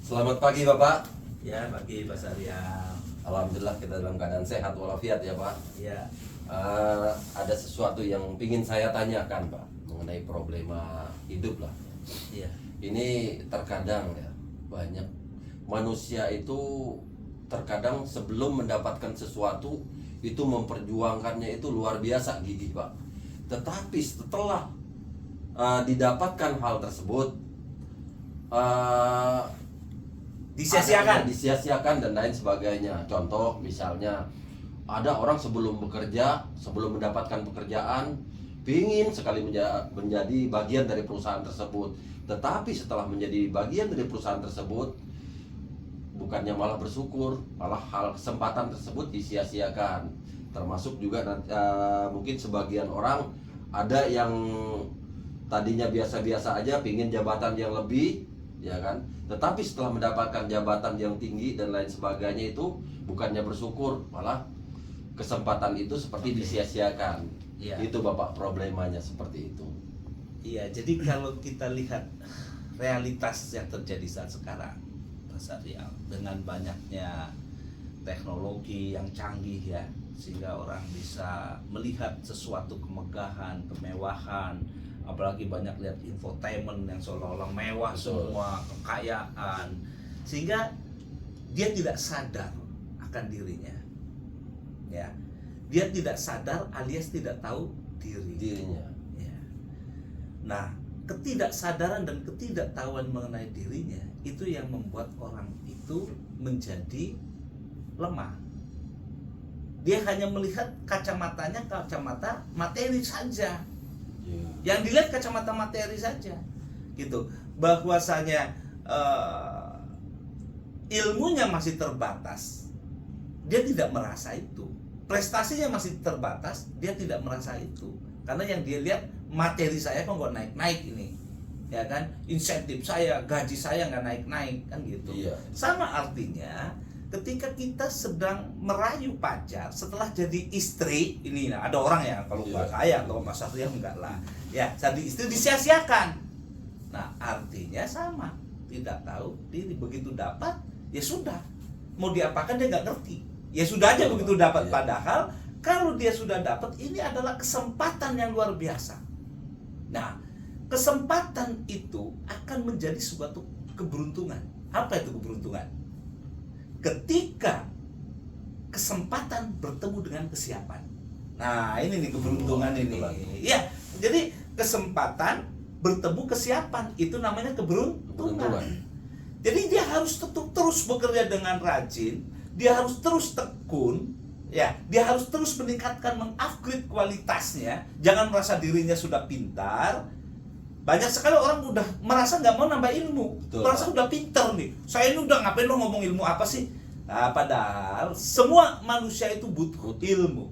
Selamat pagi Bapak. Ya, pagi Pak Saryam. Alhamdulillah kita dalam keadaan sehat walafiat ya Pak. Ya, Ada sesuatu yang ingin saya tanyakan Pak mengenai problema hidup lah. ya, Ini terkadang ya banyak manusia itu terkadang sebelum mendapatkan sesuatu itu memperjuangkannya itu luar biasa gigih Pak. Tetapi setelah didapatkan hal tersebut disia-siakan dan lain sebagainya. Contoh misalnya ada orang sebelum bekerja, sebelum mendapatkan pekerjaan, pingin sekali menjadi bagian dari perusahaan tersebut. Tetapi setelah menjadi bagian dari perusahaan tersebut, bukannya malah bersyukur, malah hal kesempatan tersebut disia-siakan. Termasuk juga mungkin sebagian orang ada yang tadinya biasa-biasa aja, pingin jabatan yang lebih, ya kan? Tetapi setelah mendapatkan jabatan yang tinggi dan lain sebagainya itu bukannya bersyukur, malah kesempatan itu seperti disia-siakan. Iya. Itu Bapak problemanya seperti itu. iya. Jadi kalau kita lihat realitas yang terjadi saat sekarang, Pak Saryam, dengan banyaknya teknologi yang canggih ya, sehingga orang bisa melihat sesuatu kemegahan, kemewahan, apalagi banyak lihat infotainment yang seolah-olah mewah. Betul. Semua kekayaan, sehingga dia tidak sadar akan dirinya, ya, dia tidak sadar alias tidak tahu Dirinya. ya. Nah, ketidaksadaran dan ketidaktahuan mengenai dirinya itu yang membuat orang itu menjadi lemah. Dia hanya melihat kacamata materi saja. Yang dilihat kacamata materi saja, gitu. Bahwasanya ilmunya masih terbatas, dia tidak merasa itu. Prestasinya masih terbatas, dia tidak merasa itu. Karena yang dia lihat materi saya kok nggak naik-naik ini, ya kan? Insentif saya, gaji saya nggak naik-naik, kan gitu. Iya. Sama artinya ketika kita sedang merayu pacar setelah jadi istri ini, nah, ada orang ya, kalau Iya. saya atau Mas Satria enggak lah ya, jadi istri disia-siakan. Nah, artinya sama, tidak tahu diri. Begitu dapat ya sudah, mau diapakan dia nggak ngerti, ya sudah aja begitu dapat. Iya. Padahal kalau dia sudah dapat, ini adalah kesempatan yang luar biasa. Nah, kesempatan itu akan menjadi suatu keberuntungan. Apa itu keberuntungan? Ketika kesempatan bertemu dengan kesiapan. Nah, ini nih keberuntungan ini. Ya, jadi kesempatan bertemu kesiapan itu namanya keberuntungan. Jadi dia harus terus bekerja dengan rajin, dia harus terus tekun, ya, dia harus terus meningkatkan, mengupgrade kualitasnya. Jangan merasa dirinya sudah pintar. Banyak sekali orang udah merasa nggak mau nambah ilmu. Betul, merasa Pak. udah pinter nih. Saya ini udah ngapain lo ngomong ilmu apa sih? Nah, padahal semua manusia itu butuh ilmu.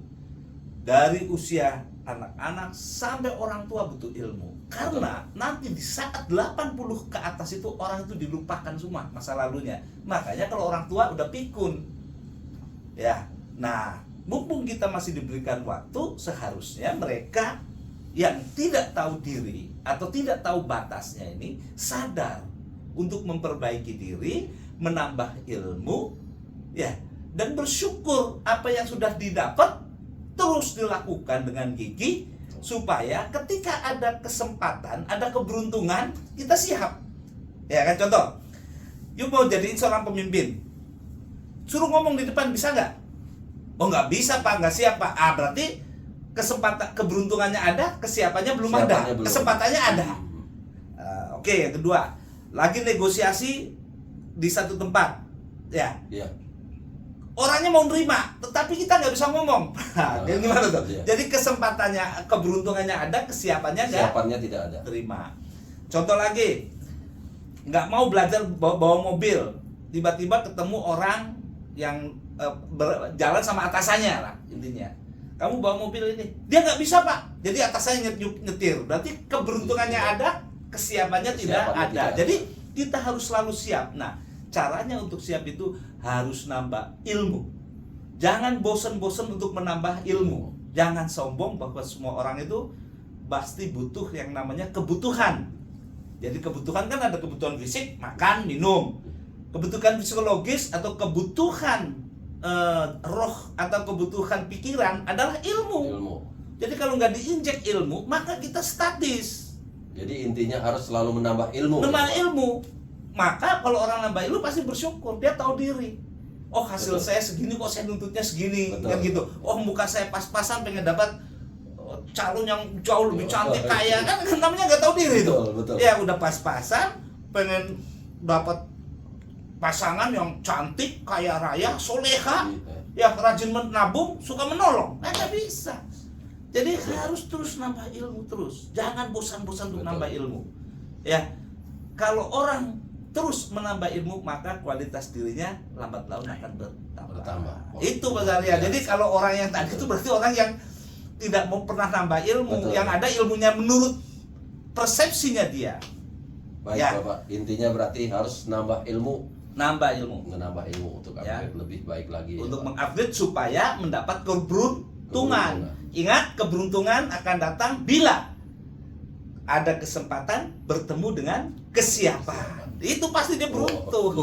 Dari usia anak-anak sampai orang tua butuh ilmu. Karena nanti di saat 80 ke atas itu orang itu dilupakan semua masa lalunya. Makanya kalau orang tua udah pikun. Ya. Nah, mumpung kita masih diberikan waktu, seharusnya mereka yang tidak tahu diri atau tidak tahu batasnya ini sadar untuk memperbaiki diri, menambah ilmu, ya, dan bersyukur apa yang sudah didapat terus dilakukan dengan gigih supaya ketika ada kesempatan, ada keberuntungan, kita siap. Ya kan, contoh, you mau jadiin seorang pemimpin, suruh ngomong di depan, bisa nggak? Oh, nggak bisa Pak, nggak siap Pak. Berarti kesempatan, keberuntungannya ada, kesiapannya belum ada. Kesempatannya ada. Oke, yang kedua, lagi negosiasi di satu tempat, ya. Iya. Orangnya mau nerima, tetapi kita nggak bisa ngomong. Jadi gimana tuh? Iya. Jadi kesempatannya, keberuntungannya ada, kesiapannya nggak Siapannya tidak ada. terima. Contoh lagi, nggak mau belajar bawa mobil, tiba-tiba ketemu orang yang jalan sama atasannya lah intinya. Kamu bawa mobil ini, dia nggak bisa Pak. Jadi atasannya nyetir. Berarti keberuntungannya ada, kesiapannya tidak ada. Jadi kita harus selalu siap. Nah, caranya untuk siap itu harus nambah ilmu. Jangan bosen-bosen untuk menambah ilmu. Jangan sombong bahwa semua orang itu pasti butuh yang namanya kebutuhan. Jadi kebutuhan kan ada kebutuhan fisik, makan, minum. kebutuhan psikologis atau kebutuhan roh atau kebutuhan pikiran adalah ilmu. Jadi kalau nggak diinjek ilmu, maka kita statis. Jadi intinya harus selalu menambah ilmu. Menambah ilmu. Maka kalau orang nambah ilmu pasti bersyukur, dia tahu diri. Oh, hasil Betul. saya segini, kok saya nuntutnya segini, Betul. kan gitu. Oh, muka saya pas-pasan pengen dapat calon yang jauh lebih cantik kaya, kan namanya nggak tahu diri Betul, tuh. betul. Ya udah pas-pasan pengen dapat pasangan yang cantik, kaya raya, soleha, ya rajin menabung, suka menolong. Nah, nggak bisa. Jadi harus terus nambah ilmu terus. Jangan bosan-bosan untuk Betul. nambah ilmu. Ya, kalau orang terus menambah ilmu, maka kualitas dirinya lambat laun akan bertambah. Itu Mas Arya. Jadi kalau orang yang tadi itu berarti orang yang tidak mau pernah nambah ilmu, Betul. yang ada ilmunya menurut persepsinya dia. Baik Ya. Bapak, intinya berarti harus nambah ilmu, Nambah ilmu menambah ilmu untuk Ya. upgrade lebih baik lagi. untuk ya, Pak. mengupgrade supaya mendapat keberuntungan. Keberuntungan. Ingat, keberuntungan akan datang bila ada kesempatan bertemu dengan kesiapan. Itu pasti dia beruntung.